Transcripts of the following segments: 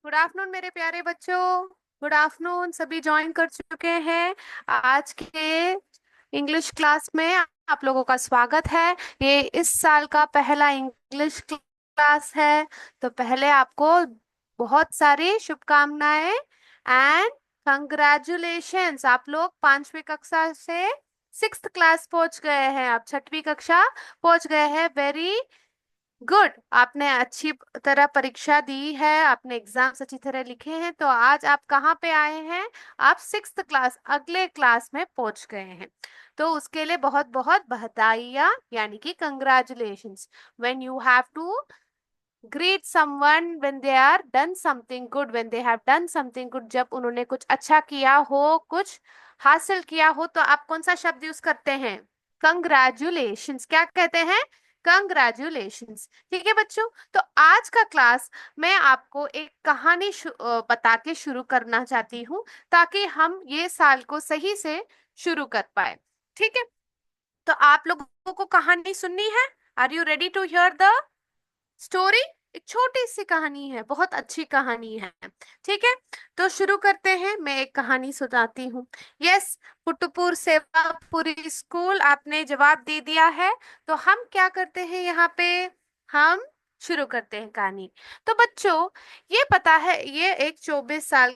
Good afternoon मेरे प्यारे बच्चों। गुड आफ्टरनून, सभी ज्वाइन कर चुके हैं आज के इंग्लिश क्लास में। आप लोगों का स्वागत है। ये इस साल का पहला इंग्लिश क्लास है। तो पहले आपको बहुत सारी शुभकामनाएं एंड कंग्रेचुलेशंस। आप लोग 5वीं कक्षा से 6th क्लास पहुंच गए हैं, आप 6वीं कक्षा पहुंच गए हैं। वेरी गुड, आपने अच्छी तरह परीक्षा दी है, आपने एग्जाम्स अच्छी तरह लिखे हैं। तो आज आप कहाँ पे आए हैं? आप 6th क्लास, अगले क्लास में पहुंच गए हैं। तो उसके लिए बहुत बहुत बधाइयाँ, यानी कि congratulations. When you have to greet someone when they are done something good, when they have done something good, जब उन्होंने कुछ अच्छा किया हो, कुछ हासिल किया हो, तो आप कौन सा शब्द यूज करते हैं? कंग्रेचुलेशंस। क्या कहते हैं? कंग्रेचुलेशंस। ठीक है बच्चों। तो आज का क्लास मैं आपको एक कहानी बता के शुरू करना चाहती हूँ, ताकि हम ये साल को सही से शुरू कर पाए। ठीक है, तो आप लोगों को कहानी सुननी है? Are you ready to hear the story? एक छोटी सी कहानी है, बहुत अच्छी कहानी है। ठीक है, तो शुरू करते हैं। मैं एक कहानी सुनाती हूँ। यस, पुट्टपुर सेवापुरी स्कूल, आपने जवाब दे दिया है। तो हम क्या करते हैं यहाँ पे? हम शुरू करते हैं कहानी। तो बच्चों, ये पता है, ये एक 24 साल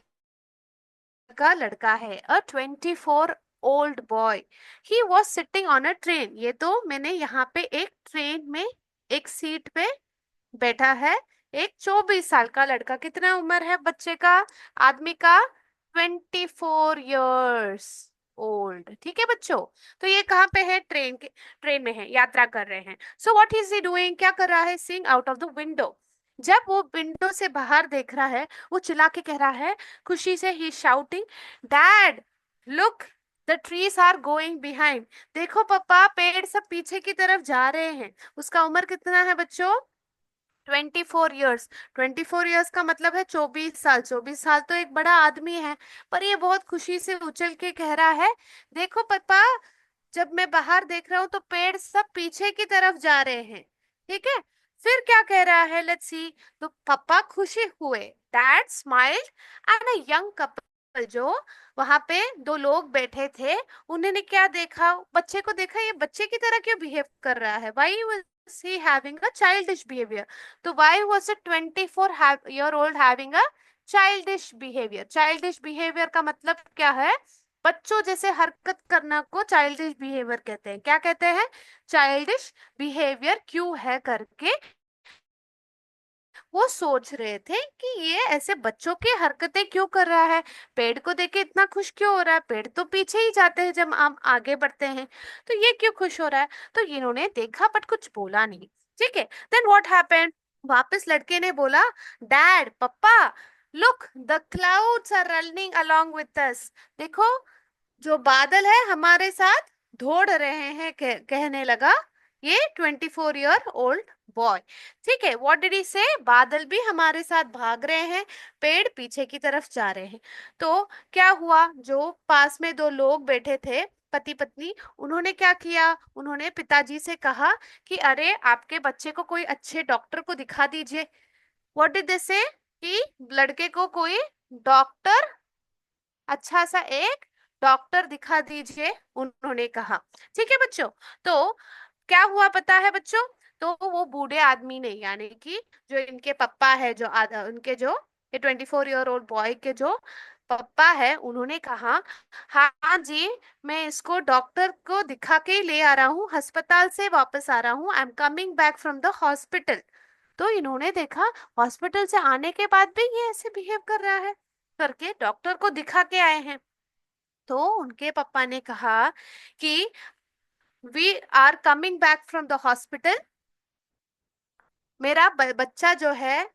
का लड़का है, अ 24 old boy. He was sitting on a train. ये तो मैंने यहाँ पे एक ट्रेन में एक सीट पे बैठा है एक 24 साल का लड़का। कितना उम्र है बच्चे का, आदमी का? 24 years ओल्ड। ठीक है बच्चों। तो ये कहाँ पे है? ट्रेन में है, यात्रा कर रहे हैं। So what is he doing? क्या कर रहा है? Seeing out of the window. जब वो विंडो से बाहर देख रहा है, वो चिल्ला के कह रहा है, खुशी से, he shouting, dad look, the trees are going behind. देखो पापा, पेड़ सब पीछे की तरफ जा रहे हैं। उसका उम्र कितना है बच्चों? 24 years। 24 years का मतलब है 24 साल। 24 साल तो एक बड़ा आदमी है। पर ये बहुत खुशी से उछल के कह रहा है, देखो पापा, जब मैं बाहर देख रहा हूँ तो पेड़ सब पीछे की तरफ जा रहे हैं। ठीक है, फिर क्या कह रहा है? Let's see. तो पापा खुशी हुए। Dad smiled and a young couple, जो वहां पे दो लोग बैठे थे, उन्होंने क्या देखा? बच्चे को देखा, ये बच्चे की तरह क्यों बिहेव कर रहा है? Why was he having a childish behaviour? तो why was a 24 year old having a childish behaviour? Childish behaviour का मतलब क्या है? बच्चों जैसे हरकत करना को चाइल्डिश बिहेवियर कहते हैं। क्या कहते हैं? चाइल्डिश बिहेवियर क्यों है करके वो सोच रहे थे कि ये ऐसे बच्चों की हरकतें क्यों कर रहा है, पेड़ को देख के इतना खुश क्यों हो रहा है? पेड़ तो पीछे ही जाते हैं जब हम आगे बढ़ते हैं, तो ये क्यों खुश हो रहा है? तो इन्होंने देखा बट कुछ बोला नहीं। ठीक है, देन व्हाट हैपेंड? वापस लड़के ने बोला, डैड, पप्पा, look, the clouds are running along with us. देखो, जो बादल है हमारे साथ दौड़ रहे हैं, कहने लगा ये 24 year old बॉय। ठीक है, व्हाट डिड ही से? बादल भी हमारे साथ भाग रहे हैं, पेड़ पीछे की तरफ जा रहे हैं। तो क्या हुआ? जो पास में दो लोग बैठे थे, पति पत्नी, उन्होंने क्या किया? उन्होंने पिताजी से कहा कि अरे, आपके बच्चे को कोई अच्छे डॉक्टर को दिखा दीजिए। व्हाट डिड दे से? कि लड़के को कोई डॉक्टर, अच्छा सा एक डॉक्टर दिखा दीजिए, उन्होंने कहा। ठीक है बच्चों। तो क्या हुआ पता है बच्चों? तो वो बूढ़े आदमी ने, यानी कि जो इनके पापा है, जो उनके जो ये 24 year old बॉय के जो पापा है, उन्होंने कहा, हाँ जी, मैं इसको डॉक्टर को दिखा के ही ले आ रहा हूँ, अस्पताल से वापस आ रहा हूँ, I am coming back from the hospital. तो इन्होंने देखा, हॉस्पिटल से आने के बाद भी ये ऐसे बिहेव कर रहा है, करके डॉक्टर को दिखा के आए हैं। तो उनके पापा ने कहा कि we are coming back from the hospital. मेरा बच्चा जो है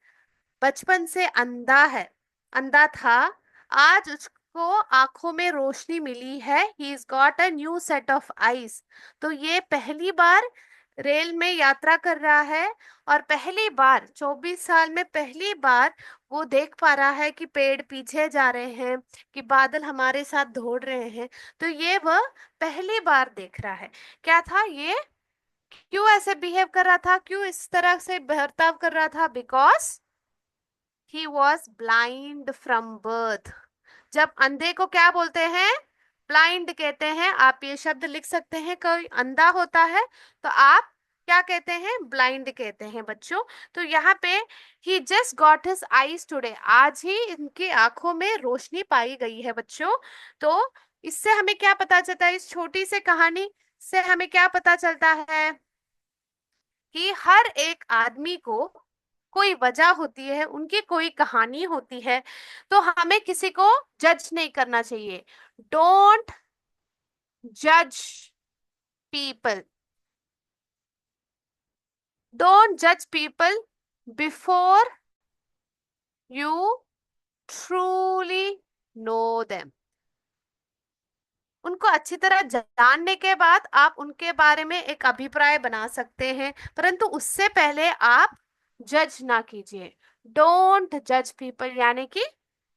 बचपन से अंधा है, अंधा था, आज उसको आंखों में रोशनी मिली है। He is got a new set of eyes. तो ये पहली बार रेल में यात्रा कर रहा है, और पहली बार 24 साल में पहली बार वो देख पा रहा है कि पेड़ पीछे जा रहे हैं, कि बादल हमारे साथ दौड़ रहे हैं। तो ये वह पहली बार देख रहा है। क्या था ये? क्यों ऐसे बिहेव कर रहा था? क्यों इस तरह से बर्ताव कर रहा था? Because he was blind from birth. जब अंधे को क्या बोलते हैं? ब्लाइंड कहते हैं। आप ये शब्द लिख सकते हैं, कोई अंधा होता है तो आप क्या कहते हैं? ब्लाइंड कहते हैं बच्चों। तो यहाँ पे he just got his eyes today, आज ही इनकी आंखों में रोशनी पाई गई है बच्चों। तो इससे हमें क्या पता चलता है? इस छोटी सी कहानी से हमें क्या पता चलता है कि हर एक आदमी को कोई वजह होती है, उनकी कोई कहानी होती है। तो हमें किसी को जज नहीं करना चाहिए। डोंट जज पीपल, डोंट जज people before you truly know them. उनको अच्छी तरह जानने के बाद आप उनके बारे में एक अभिप्राय बना सकते हैं, परंतु उससे पहले आप जज ना कीजिए। डोंट जज पीपल यानी कि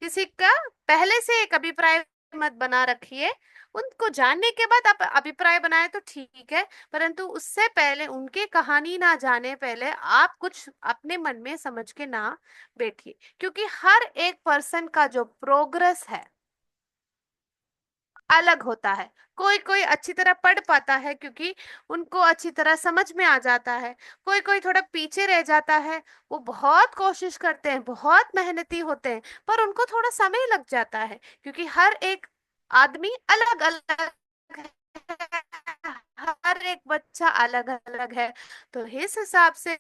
किसी का पहले से एक अभिप्राय मत बना रखिए। उनको जानने के बाद आप अभिप्राय बनाए तो ठीक है, परंतु उससे पहले उनकी कहानी ना जाने पहले आप कुछ अपने मन में समझ के ना बैठिए, क्योंकि हर एक पर्सन का जो प्रोग्रेस है अलग होता है। कोई कोई अच्छी तरह पढ़ पाता है क्योंकि उनको अच्छी तरह समझ में आ जाता है, कोई कोई थोड़ा पीछे रह जाता है। वो बहुत कोशिश करते हैं, बहुत मेहनती होते हैं, पर उनको थोड़ा समय लग जाता है, क्योंकि हर एक आदमी अलग अलग है, हर एक बच्चा अलग अलग है। तो इस हिसाब से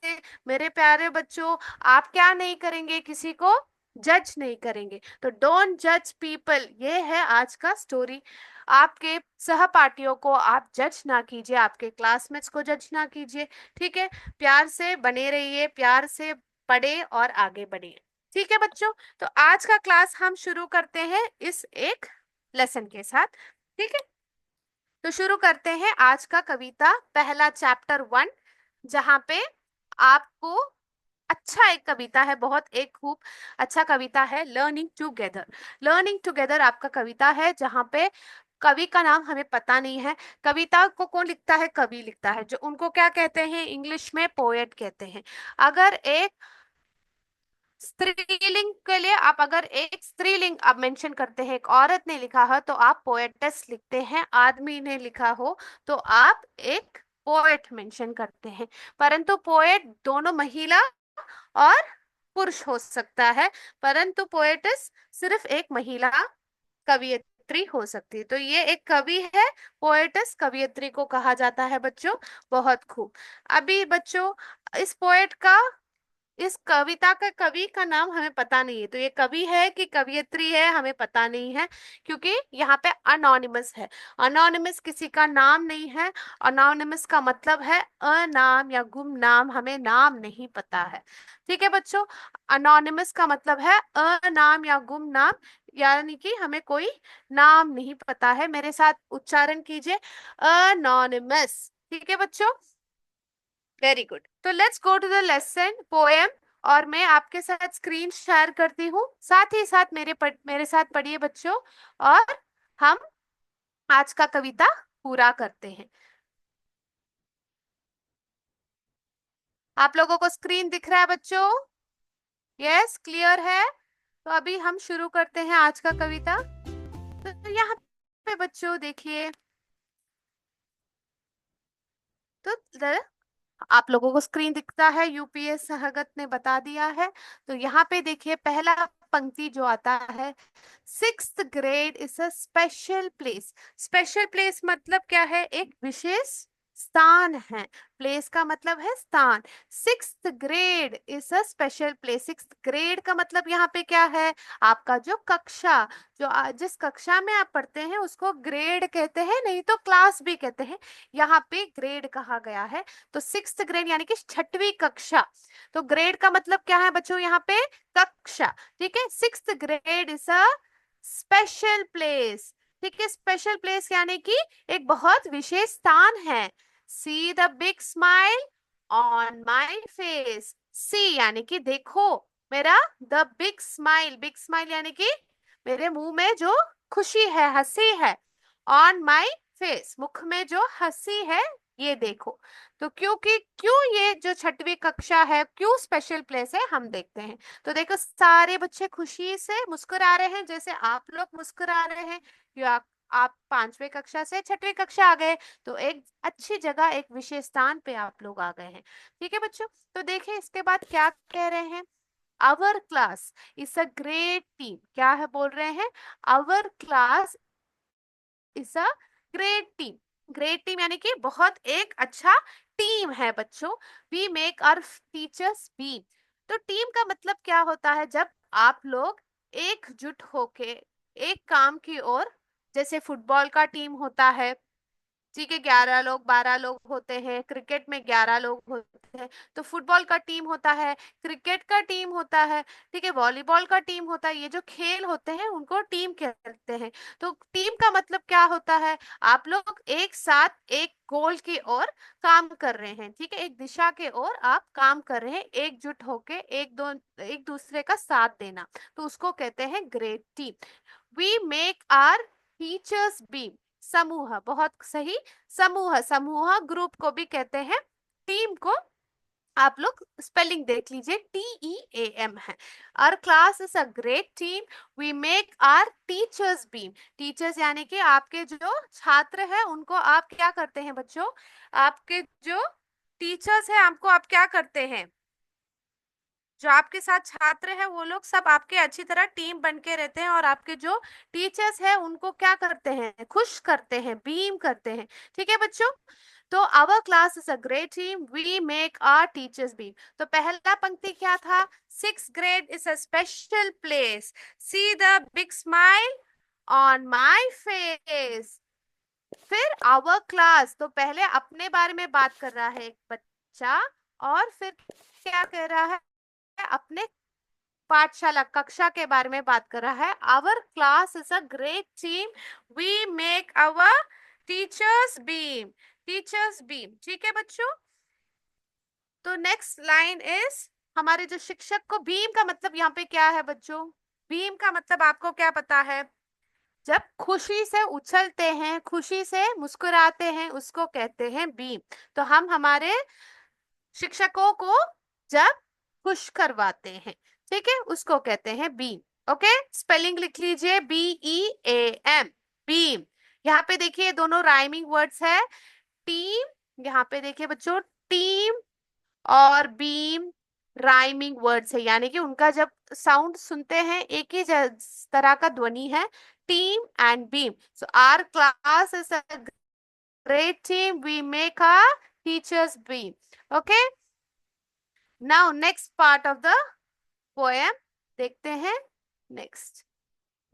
मेरे प्यारे बच्चों, आप क्या नहीं करेंगे? किसी को जज नहीं करेंगे। तो डोंट जज पीपल, ये है आज का स्टोरी। आपके सहपाठियों को आप जज ना कीजिए, आपके क्लासमेट्स को जज ना कीजिए। ठीक है? प्यार से बने रहिए, प्यार से पढ़े और आगे बढ़िए। ठीक है बच्चों? तो आज का क्लास हम शुरू करते हैं इस एक लेसन के साथ। ठीक है? तो शुरू करते हैं आज का कविता, पहला चैप्टर 1, जहां पे आपको अच्छा एक कविता है, बहुत एक खूब अच्छा कविता है, लर्निंग टुगेदर। लर्निंग टुगेदर आपका कविता है, जहां पे कवि का नाम हमें पता नहीं है। कविता को कौन लिखता है? कवि लिखता है, जो उनको क्या कहते हैं? इंग्लिश में पोएट कहते हैं। अगर एक स्त्रीलिंग के लिए आप अगर एक स्त्रीलिंग आप मेंशन करते हैं, एक औरत ने लिखा हो तो आप पोएटेस लिखते हैं, आदमी ने लिखा हो तो आप एक पोएट मेंशन करते हैं। परंतु पोएट दोनों महिला और पुरुष हो सकता है, परंतु पोएटिस सिर्फ एक महिला कवियत्री हो सकती है। तो ये एक कवि है, पोएटिस कवियत्री को कहा जाता है बच्चों। बहुत खूब। अभी बच्चों इस पोएट का, इस कविता का कवि का नाम हमें पता नहीं है, तो ये कवि है कि कवियत्री है हमें पता नहीं है, क्योंकि यहाँ पे अनोनिमस है। अनोनिमस किसी का नाम नहीं है। अनोनिमस का मतलब है अनाम या गुमनाम, हमें नाम नहीं पता है। ठीक है बच्चों? अनोनिमस का मतलब है अनाम या गुमनाम, यानी कि हमें कोई नाम नहीं पता है। मेरे साथ उच्चारण कीजिए, अनोनिमस। ठीक है बच्चों? Very good. तो let's go to the lesson poem. और मैं आपके साथ स्क्रीन शेयर करती हूँ, साथ ही साथ मेरे साथ पढ़िए बच्चों, और हम आज का कविता पूरा करते हैं। आप लोगों को स्क्रीन दिख रहा है बच्चों? यस, क्लियर है? तो अभी हम शुरू करते हैं आज का कविता। तो यहाँ पे बच्चों देखिए, तो आप लोगों को स्क्रीन दिखता है, यूपीएस सहगत ने बता दिया है। तो यहाँ पे देखिए पहला पंक्ति जो आता है, 6th grade is a special place. Special place मतलब क्या है? एक विशेष स्थान है। प्लेस का मतलब है स्थान। 6th grade is a special place. 6th grade का मतलब यहाँ पे क्या है? आपका जो कक्षा, जो जिस कक्षा में आप पढ़ते हैं उसको ग्रेड कहते हैं, नहीं तो क्लास भी कहते हैं। यहाँ पे ग्रेड कहा गया है। तो 6th ग्रेड यानी कि 6वीं कक्षा। तो ग्रेड का मतलब क्या है बच्चों? यहाँ पे कक्षा। ठीक है? 6th grade is a special place. ठीक है? स्पेशल प्लेस यानी कि एक बहुत विशेष स्थान है। See the big smile on my face. See यानी कि देखो मेरा, the big smile, big smile यानी कि मेरे मुंह में जो खुशी है, हंसी है। ऑन माई फेस, मुख में जो हंसी है, ये देखो। तो क्योंकि क्यों ये जो छठवीं कक्षा है क्यों स्पेशल प्लेस है, हम देखते हैं। तो देखो सारे बच्चे खुशी से मुस्कुरा रहे हैं, जैसे आप लोग मुस्कुरा रहे हैं। या आप पांचवी कक्षा से छठवीं कक्षा आ गए, तो एक अच्छी जगह, एक विशेष स्थान पे आप लोग आ गए हैं। ठीक है बच्चों। तो देखिए इसके बाद क्या कह रहे हैं। Our class is a great team. क्या है बोल रहे हैं, our class is a great team. Great team यानी कि बहुत एक अच्छा टीम है बच्चों। We make our teachers beam. तो टीम का मतलब क्या होता है, जब आप लोग एकजुट होके एक काम की ओर, जैसे फुटबॉल का टीम होता है, ठीक है, 11 लोग 12 लोग होते हैं, क्रिकेट में 11 लोग होते हैं, तो फुटबॉल का टीम होता है, क्रिकेट का टीम होता है, ठीक है, वॉलीबॉल का टीम होता है। ये जो खेल होते हैं उनको टीम कहते हैं। तो टीम का मतलब क्या होता है, आप लोग एक साथ एक गोल की ओर काम कर रहे हैं, ठीक है, एक दिशा के ओर आप काम कर रहे हैं, एकजुट होके एक दूसरे का साथ देना, तो उसको कहते हैं great team. We make our teachers beam. समूह, बहुत सही। समूह, समूह ग्रुप को भी कहते हैं। टीम को आप लोग स्पेलिंग देख लीजिए, TEAM है। Our class is a great team. We make our teachers beam. Teachers यानी कि आपके जो छात्र हैं उनको आप क्या करते हैं बच्चों, आपके जो टीचर्स हैं आपको आप क्या करते हैं, जो आपके साथ छात्र हैं वो लोग सब आपके अच्छी तरह टीम बन के रहते हैं, और आपके जो टीचर्स हैं उनको क्या करते हैं, खुश करते हैं, बीम करते हैं। ठीक है बच्चों। तो our class is a great team, we make our teachers beam. तो पहला पंक्ति क्या था, 6th grade is a special place, see the big smile on my face. फिर आवर क्लास, तो पहले अपने बारे में बात कर रहा है एक बच्चा, और फिर क्या कह रहा है, अपने पाठशाला कक्षा के बारे में बात कर रहा है। Our class is a great team, we make our teachers beam. Teachers beam, ठीक है बच्चों। तो नेक्स्ट लाइन इज, हमारे जो शिक्षक को, भीम का मतलब यहाँ पे क्या है बच्चों, भीम का मतलब आपको क्या पता है, जब खुशी से उछलते हैं, खुशी से मुस्कुराते हैं, उसको कहते हैं बीम। तो हम हमारे शिक्षकों को जब खुश करवाते हैं, ठीक है, उसको कहते हैं बीम। ओके, स्पेलिंग लिख लीजिए, BEAM, बीम। यहाँ पे देखिए दोनों राइमिंग वर्ड्स है। टीम, यहाँ पे देखिए बच्चों, टीम और बीम राइमिंग वर्ड्स है, यानी कि उनका जब साउंड सुनते हैं एक ही तरह का ध्वनि है, team and beam. So our class is a great team, we make a teachers beam. Okay, now next part of the poem देखते हैं। Next,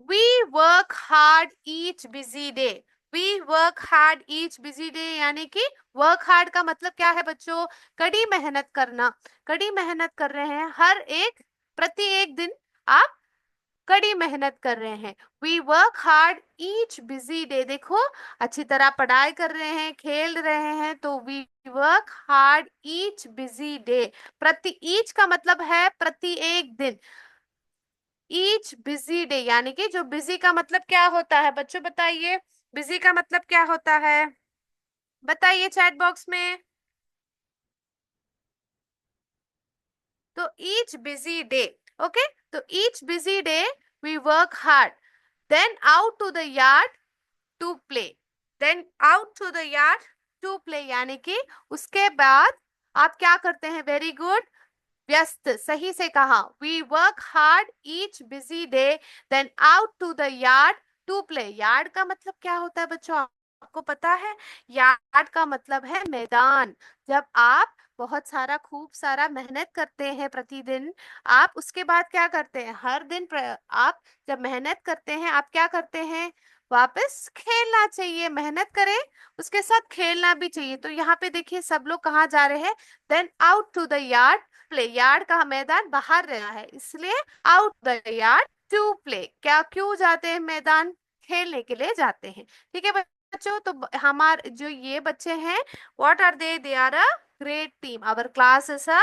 we work hard each busy day. We work hard each busy day यानी कि work hard का मतलब क्या है बच्चों, कड़ी मेहनत करना। कड़ी मेहनत कर रहे हैं, हर एक प्रति एक दिन आप कड़ी मेहनत कर रहे हैं। We work hard each busy day, देखो अच्छी तरह पढ़ाई कर रहे हैं, खेल रहे हैं, तो we work hard each busy day. प्रति, ईच का मतलब है प्रति एक दिन, ईच बिजी डे यानी कि जो बिजी का मतलब क्या होता है बच्चों, बताइए बिजी का मतलब क्या होता है, बताइए चैट बॉक्स में। तो ईच बिजी डे, ओके, तो each busy day we work hard, then out to the yard to play. Then out to the yard to play यानी कि उसके बाद आप क्या करते हैं, वेरी गुड, व्यस्त, सही से कहा। We work hard each busy day, then out to the yard to play. Yard का मतलब क्या होता है बच्चों, आपको पता है, यार्ड का मतलब है मैदान। जब आप बहुत सारा खूब सारा मेहनत करते हैं प्रतिदिन, आप उसके बाद क्या करते हैं, हर दिन आप जब मेहनत करते हैं आप क्या करते हैं, वापस खेलना चाहिए, मेहनत करें उसके साथ खेलना भी चाहिए। तो यहाँ पे देखिए सब लोग कहाँ जा रहे हैं, then out to the yard play. Yard का मैदान बाहर रहा है, इसलिए out the yard to play. क्या, क्यों जाते हैं मैदान, खेलने के लिए जाते हैं। ठीक है बच्चों। तो हमारे जो ये बच्चे हैं, what are they are a great team. Our class is a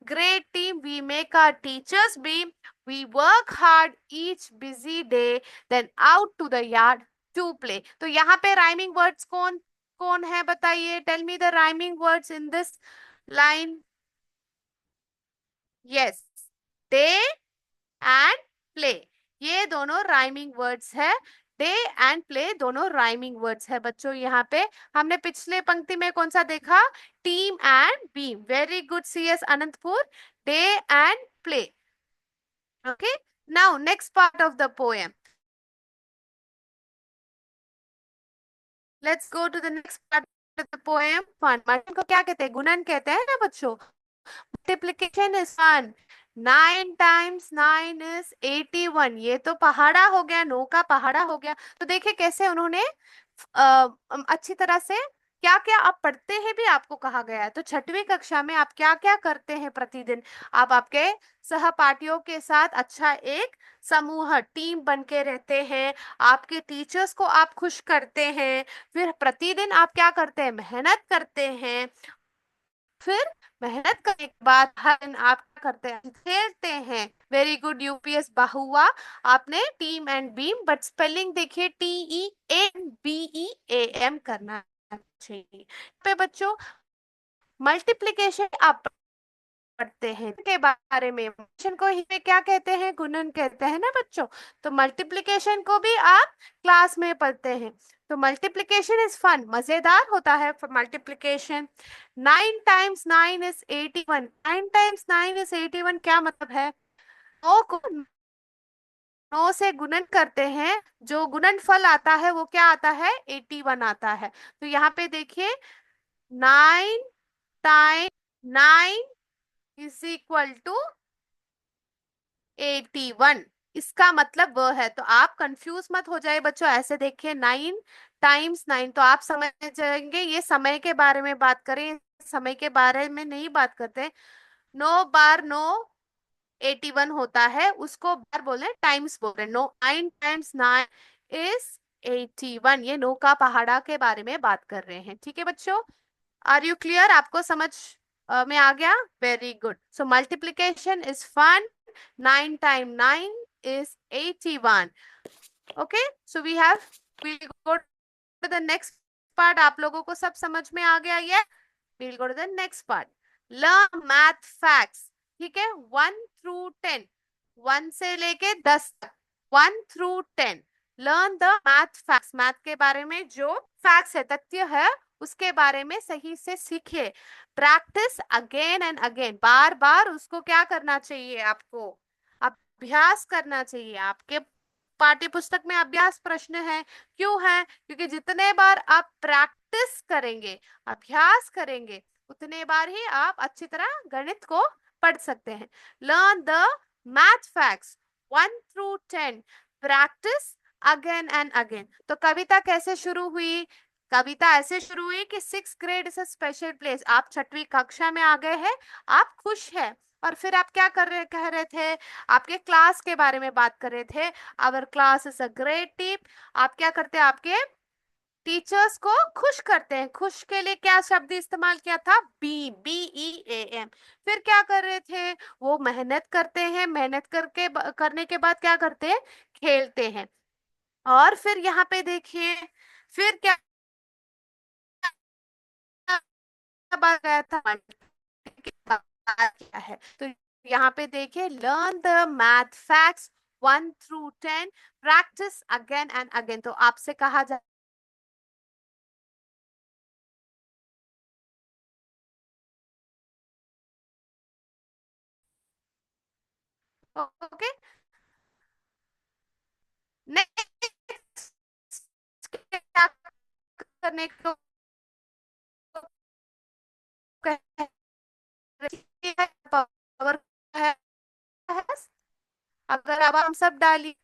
great team, we make our teachers beam, we work hard each busy day, then out to the yard to play। तो यहाँ पे rhyming words कौन कौन है बताइए? Tell me the rhyming words in this line. Yes, day and play, ये दोनों rhyming words है। डे एंड प्ले दोनों राइमिंग वर्ड्स है बच्चों। यहाँ पे हमने पिछले पंक्ति में कौन सा देखा? Team and beam. Very good C S Anantapur, day and play. Okay, now next part of the poem. Let's go to the next part of the poem. Fun, multiplication को क्या कहते हैं? गुणन कहते हैं ना बच्चों। Multiplication is fun. 9 times 9 is 81। ये तो पहाड़ा हो गया, नो का पहाड़ा हो गया। तो देखिए कैसे उन्होंने अच्छी तरह से क्या क्या आप पढ़ते हैं भी आपको कहा गया है। तो छठवीं कक्षा में आप क्या क्या करते हैं प्रतिदिन? आप आपके सहपाठियों के साथ अच्छा एक समूह टीम बन के रहते हैं। आपके टीचर्स को आप खुश करते हैं। फिर प्रतिदिन आप क्या करते हैं? मेहनत करते हैं। फिर मेहनत करने के बाद हर दिन आप क्या करते हैं? खेलते हैं। वेरी गुड यूपीएस बाहुआ, आपने team and beam, but spelling देखिए, TEAMBEAM करना चाहिए। पे बच्चों मल्टीप्लिकेशन आप पढ़ते हैं के बारे में, मल्टीप्लिकेशन को ही में क्या कहते हैं? गुणन कहते हैं ना बच्चों। तो मल्टीप्लिकेशन को भी आप क्लास में पढ़ते हैं। तो मल्टीप्लिकेशन इज फन, मजेदार होता है multiplication. 9 times 9 is 81। 9 times 9 is 81 क्या मतलब है? 9 से गुणन करते हैं, जो गुणनफल आता है वो क्या आता है? 81 आता है। तो यहाँ पे देखिए 9 times 9 इज इक्वल टू 81। इसका मतलब वह है। तो आप कंफ्यूज मत हो जाए बच्चों, ऐसे देखिए 9 times 9, तो आप समझ जाएंगे ये समय के बारे में बात करें, समय के बारे में नहीं बात करते। 9 बार 9 81 होता है, उसको बार बोल रहे टाइम्स बोल रहे। 9 times 9 is 81। ये नो का पहाड़ा के बारे में बात कर रहे हैं। ठीक है बच्चों, आर यू क्लियर? आपको समझ में आ गया? Very good. So multiplication is fun. 9 times 9 is 81। Okay, so we have, we go to the next part. आप लोगों को सब समझ में आ गया ये? We'll go to the next part. Learn math facts. ठीक है, 1 through 10, 1 से लेके 10 तक, 1 through 10। Learn the math facts, math के बारे में जो फैक्ट्स है, तथ्य है, उसके बारे में सही से सीखिए। प्रैक्टिस अगेन एंड अगेन, बार बार उसको क्या करना चाहिए? आपको अभ्यास करना चाहिए। आपके पाठ्य पुस्तक में अभ्यास प्रश्न है। क्यों है? क्योंकि जितने बार आप प्रैक्टिस करेंगे, अभ्यास करेंगे, उतने बार ही आप अच्छी तरह गणित को पढ़ सकते हैं। Learn the math facts 1 through 10, practice again and again. तो कविता कैसे शुरू हुई? कविता ऐसे शुरू हुई कि 6th grade is a special place. आप छठवीं कक्षा में आ गए हैं, आप खुश हैं। और फिर आप क्या कर रहे कह रहे थे? आपके क्लास के बारे में बात कर रहे थे। Our class is a great team. आप क्या करते हैं? आपके टीचर्स को खुश करते हैं। खुश के लिए क्या शब्द इस्तेमाल किया था? BEAM। फिर क्या कर रहे थे? वो मेहनत करते हैं, मेहनत करके करने के बाद क्या करते हैं? खेलते हैं। और फिर यहाँ पे देखिए, फिर क्या बात गया था? क्या है? तो यहाँ पे देखिए, learn the math facts 1 through 10, practice again and again. तो आपसे कहा जाए, ओके, नेक्स्ट क्या करने को कह रही है? पावर है। अगर अब हम सब डाली,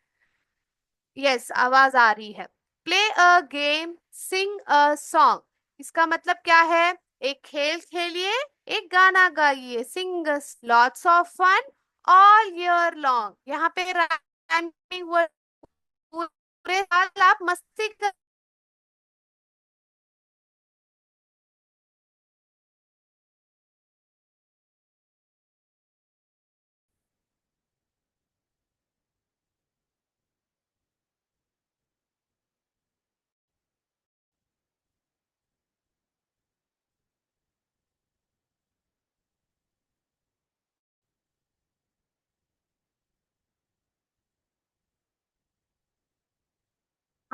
यस आवाज आ रही है। Play a game, sing a song, इसका मतलब क्या है? एक खेल खेलिए, एक गाना गाइए। Sing lots of fun all year long. यहाँ पे राइमिंग वर्ड, पूरे साल आप मस्ती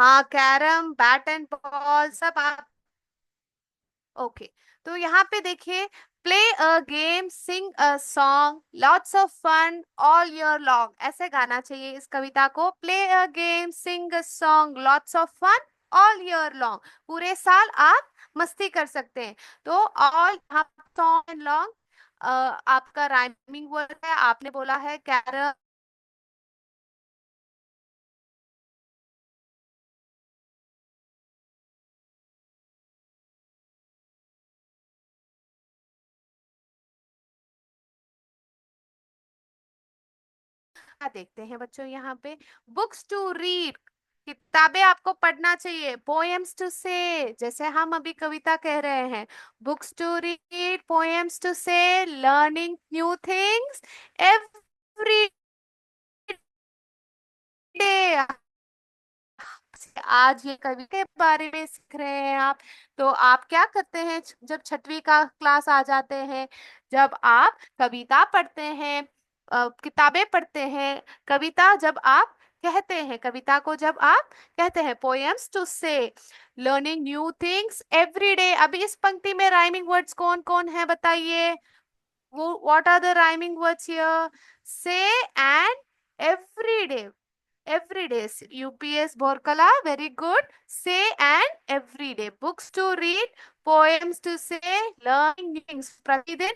हाँ, कैरम, बैट एंड बॉल सब आप। ओके, तो यहाँ पे देखिए, play a game, sing a song, lots of fun all year long, ऐसे गाना चाहिए इस कविता को। Play a game, sing a song, lots of fun all year long, पूरे साल आप मस्ती कर सकते हैं। तो ऑल, यहाँ सॉन्ग एंड लॉन्ग आपका राइमिंग वर्ड है। आपने बोला है कैरम, देखते हैं बच्चों यहाँ पे, बुक्स टू रीड, किताबें आपको पढ़ना चाहिए। पोएम्स टू से, जैसे हम अभी कविता कह रहे हैं, books to read, poems to say, learning new things every day. आज ये कवि के बारे में सीख रहे हैं आप। तो आप क्या करते हैं जब छठवीं का क्लास आ जाते हैं, जब आप कविता पढ़ते हैं, किताबें पढ़ते हैं, कविता जब आप कहते हैं, कविता को जब आप कहते हैं, poems to say, learning new things every day. अभी इस पंक्ति में राइमिंग वर्ड्स कौन कौन है बताइए? वो what are the rhyming words here? Say and every every day. UPS Borkala, very good. Say and every day. Books to read, poems to say, learning new things. प्रतिदिन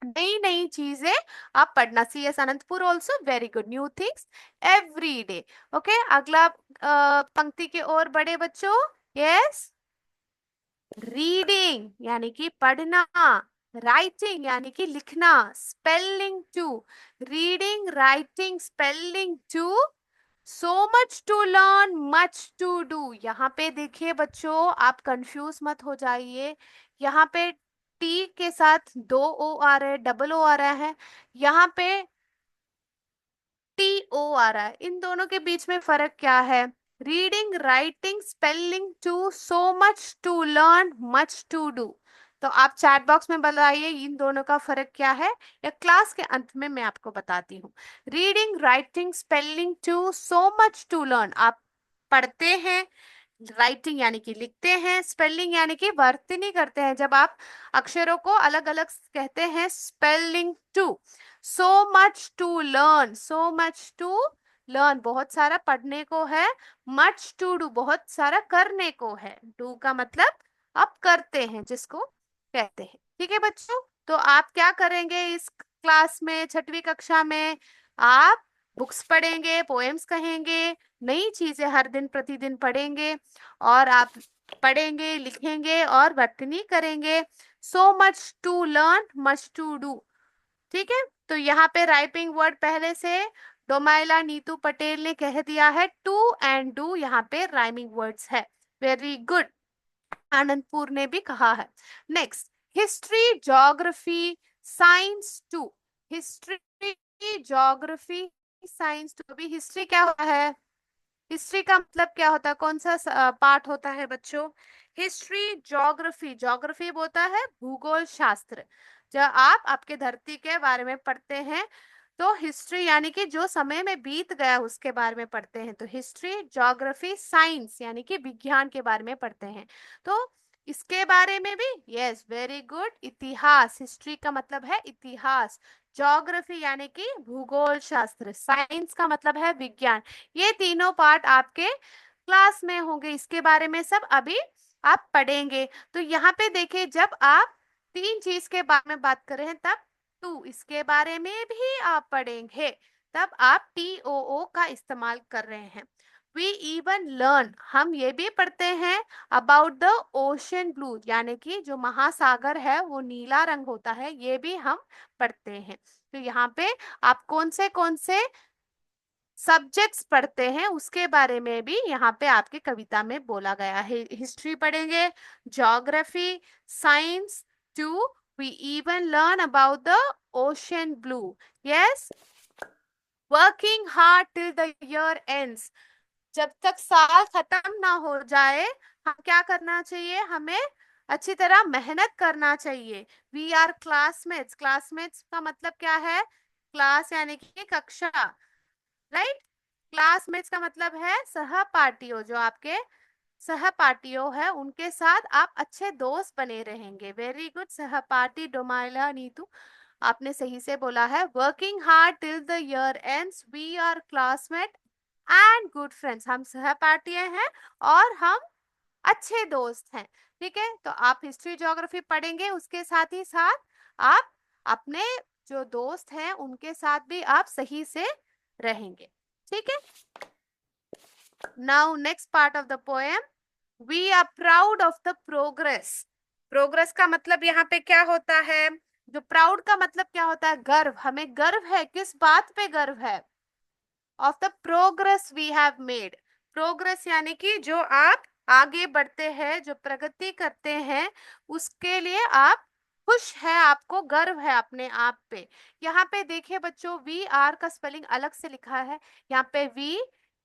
नई नई चीजें आप पढ़ना। CS Anantapur also very good, new things every day. Okay, अगला पंक्ति की ओर बड़े बच्चों। यस, रीडिंग यानी कि पढ़ना, राइटिंग यानी कि लिखना, spelling too, reading, writing, spelling too, so much to learn, much to do. यहाँ पे देखिए बच्चों, आप कंफ्यूज मत हो जाइए। यहाँ पे टी के साथ दो ओ आ रहे हैं, डबल ओ आ रहा है, यहाँ पे टी ओ आ रहा है। इन दोनों के बीच में फर्क क्या है? Reading, writing, spelling too, so much to learn, much to do. तो आप चैट बॉक्स में बताइए इन दोनों का फर्क क्या है, या क्लास के अंत में मैं आपको बताती हूँ। Reading, writing, spelling too, so much to learn, आप पढ़ते हैं। राइटिंग यानी कि लिखते हैं, स्पेलिंग यानी कि वर्तनी करते हैं, जब आप अक्षरों को अलग अलग कहते हैं। Spelling too, so much to learn, so much to learn, बहुत सारा पढ़ने को है। मच टू डू, बहुत सारा करने को है। डू का मतलब आप करते हैं, जिसको कहते हैं। ठीक है बच्चों, तो आप क्या करेंगे इस क्लास में, छठवीं कक्षा में? आप बुक्स पढ़ेंगे, पोएम्स कहेंगे, नई चीजें हर दिन प्रतिदिन पढ़ेंगे, और आप पढ़ेंगे, लिखेंगे और वर्तनी करेंगे। So much to learn, much to do. ठीक है, तो यहाँ पे राइपिंग वर्ड पहले से डोमाइला नीतू पटेल ने कह दिया है, टू एंड डू यहाँ पे राइमिंग वर्ड्स है। वेरी गुड, आनंदपुर ने भी कहा है। Next, history, geography, science too. History, geography, science too. अभी हिस्ट्री क्या होता है? हिस्ट्री का मतलब क्या होता है? कौन सा पार्ट होता है बच्चों? हिस्ट्री, ज्योग्राफी, ज्योग्राफी होता है भूगोल शास्त्र। जब आप आपके धरती के बारे में पढ़ते हैं, तो हिस्ट्री यानी कि जो समय में बीत गया उसके बारे में पढ़ते हैं। तो हिस्ट्री, ज्योग्राफी, साइंस यानी कि विज्ञान के बारे में पढ़ते हैं। तो इसके बारे में भी, यस वेरी गुड, इतिहास, हिस्ट्री का मतलब है इतिहास, ज्योग्राफी यानी कि भूगोल शास्त्र, साइंस का मतलब है विज्ञान। ये तीनों पार्ट आपके क्लास में होंगे, इसके बारे में सब अभी आप पढ़ेंगे। तो यहाँ पे देखिए, जब आप तीन चीज के बारे में बात कर रहे हैं, तब टू, इसके बारे में भी आप पढ़ेंगे, तब आप टी ओ ओ का इस्तेमाल कर रहे हैं। वी इवन लर्न, हम ये भी पढ़ते हैं अबाउट द ओशन ब्लू, यानी कि जो महासागर है वो नीला रंग होता है, ये भी हम पढ़ते हैं। तो यहाँ पे आप कौन से सब्जेक्ट्स पढ़ते हैं उसके बारे में भी यहाँ पे आपके कविता में बोला गया है। हिस्ट्री पढ़ेंगे, geography, science too, we even learn about the ocean blue. Yes, working hard till the year ends, जब तक साल खत्म ना हो जाए, हम क्या करना चाहिए? हमें अच्छी तरह मेहनत करना चाहिए। वी आर क्लासमेट्स, क्लासमेट्स का मतलब क्या है? क्लास यानी कि कक्षा, राइट? क्लासमेट्स का मतलब है सहपाठियों, जो आपके सहपाठियों है उनके साथ आप अच्छे दोस्त बने रहेंगे। वेरी गुड सहपाठी डोमाइला नीतू, आपने सही से बोला है। Working hard till the year ends, we are classmate and good friends, हम सहपाठी हैं और हम अच्छे दोस्त हैं। ठीक है, तो आप हिस्ट्री ज्योग्राफी पढ़ेंगे, उसके साथ ही साथ आप अपने जो दोस्त हैं उनके साथ भी आप सही से रहेंगे। ठीक है, now next part of the poem, we are proud of the progress. Progress का मतलब यहाँ पे क्या होता है, जो प्राउड का मतलब क्या होता है, गर्व। हमें गर्व है, किस बात पे गर्व है, of the progress we have made. Progress यानी कि जो आप आगे बढ़ते हैं, जो प्रगति करते हैं, उसके लिए आप खुश है, आपको गर्व है अपने आप पे। यहाँ पे देखिए बच्चों, वी आर का स्पेलिंग अलग से लिखा है। यहाँ पे वी,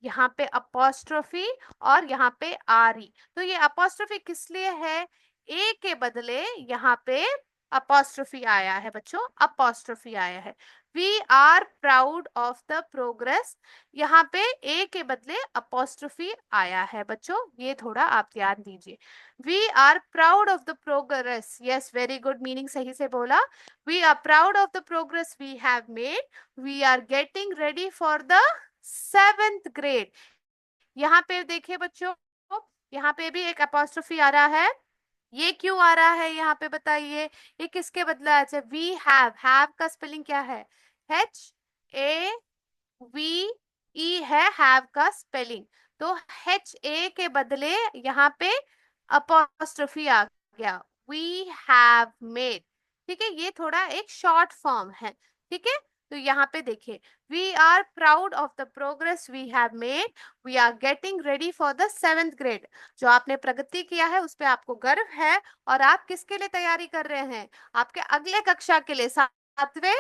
यहाँ पे अपोस्ट्रोफी और यहाँ पे आर ई। तो ये अपोस्ट्रोफी किस लिए है, ए के बदले यहाँ पे अपोस्ट्रोफी आया है बच्चों, अपोस्ट्रोफी आया है। We are proud of the progress, यहाँ पे ए के बदले अपोस्ट्रोफी आया है बच्चों, ये थोड़ा आप ध्यान दीजिए। We are proud of the progress, yes very good, meaning सही से बोला। We are proud of the progress we have made, we are getting ready for the 7th grade. यहाँ पे देखिए बच्चों, यहाँ पे भी एक अपोस्ट्रोफी आ रहा है। ये क्यों आ रहा है यहाँ पे बताइए, ये किसके बदला है। वी हैव का स्पेलिंग क्या है, HAVE है हैव का स्पेलिंग। तो HA के बदले यहाँ पे अपोस्ट्रोफी आ गया, वी हैव मेड। ठीक है, ये थोड़ा एक शॉर्ट फॉर्म है। ठीक है, तो यहाँ पे देखिए, we are proud of the progress we have made, we are getting ready for the 7th grade. जो आपने प्रगति किया है उस पे आपको गर्व है, और आप किसके लिए तैयारी कर रहे हैं, आपके अगले कक्षा के लिए, 7वें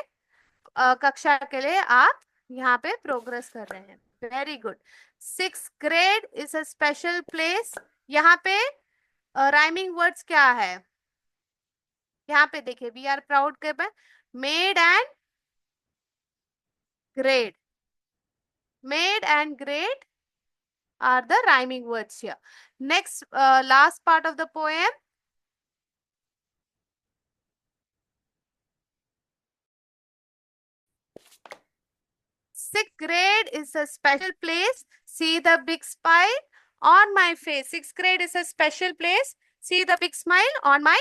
कक्षा के लिए आप यहाँ पे प्रोग्रेस कर रहे हैं। Very good. 6th grade is a special place, यहाँ पे राइमिंग वर्ड्स क्या है, यहाँ पे देखिए, वी आर प्राउड के बाद made and grade, made and grade are the rhyming words here. Next, last part of the poem. Sixth grade is a special place. See the big smile on my face. Sixth grade is a special place. See the big smile on my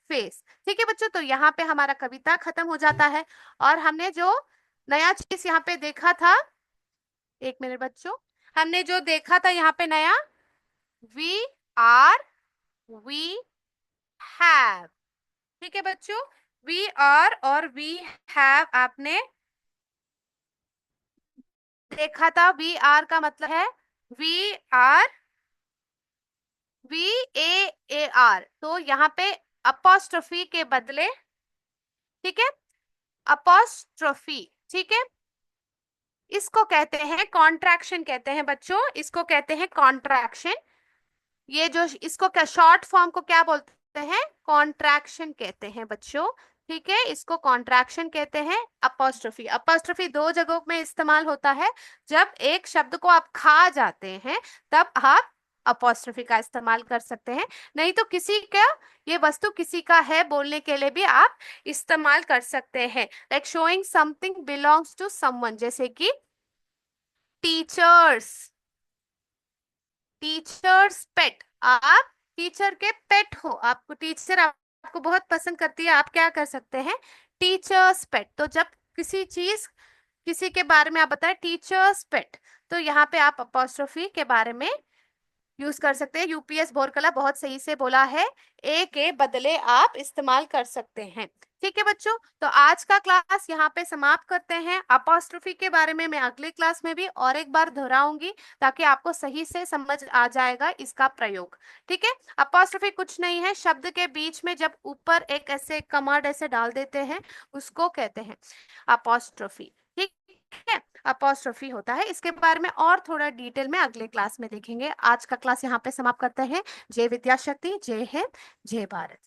face. ठीक है बच्चों, तो यहाँ पे हमारा कविता खत्म हो जाता है, और हमने जो नया चीज यहाँ पे देखा था, एक मिनट बच्चों, हमने जो देखा था यहाँ पे नया, वी आर, वी हैव। ठीक है बच्चों, वी आर और वी हैव आपने देखा था। वी आर का मतलब है वी आर, VAAR, तो यहाँ पे अपोस्ट्रोफी के बदले, ठीक है, अपोस्ट्रोफी। ठीक है, इसको कहते हैं कॉन्ट्रैक्शन, कहते हैं बच्चों, इसको कहते हैं कॉन्ट्रैक्शन। ये जो इसको क्या, शॉर्ट फॉर्म को क्या बोलते हैं, कॉन्ट्रैक्शन कहते हैं बच्चों। ठीक है, इसको कॉन्ट्रैक्शन कहते हैं। अपोस्ट्रोफी, अपोस्ट्रोफी दो जगहों में इस्तेमाल होता है। जब एक शब्द को आप खा जाते हैं तब आप अपोस्ट्रोफी का इस्तेमाल कर सकते हैं, नहीं तो किसी का, ये वस्तु किसी का है बोलने के लिए भी आप इस्तेमाल कर सकते हैं। Like showing something belongs to someone, जैसे कि टीचर्स, टीचर्स पेट, आप टीचर के पेट हो, आपको टीचर आपको बहुत पसंद करती है, आप क्या कर सकते हैं, टीचर्स पेट। तो जब किसी चीज, किसी के बारे में आप बताएं टीचर्स पेट, तो यहाँ पे आप अपोस्ट्रोफी के बारे में यूज कर सकते हैं। यूपीएस बोरकला बहुत सही से बोला है, ए के बदले आप इस्तेमाल कर सकते हैं। ठीक है बच्चों, तो आज का क्लास यहाँ पे समाप्त करते हैं। अपोस्ट्रोफी के बारे में मैं अगले क्लास में भी और एक बार दोहराऊंगी, ताकि आपको सही से समझ आ जाएगा इसका प्रयोग। ठीक है, अपोस्ट्रोफी कुछ नहीं है, शब्द के बीच में जब ऊपर एक ऐसे कमांड ऐसे डाल देते हैं, उसको कहते हैं अपोस्ट्रोफी। ठीक है, अपोस्ट्रोफी होता है। इसके बारे में और थोड़ा डिटेल में अगले क्लास में देखेंगे। आज का क्लास यहाँ पे समाप्त करते हैं। जय विद्या शक्ति, जय हिंद, जय भारत।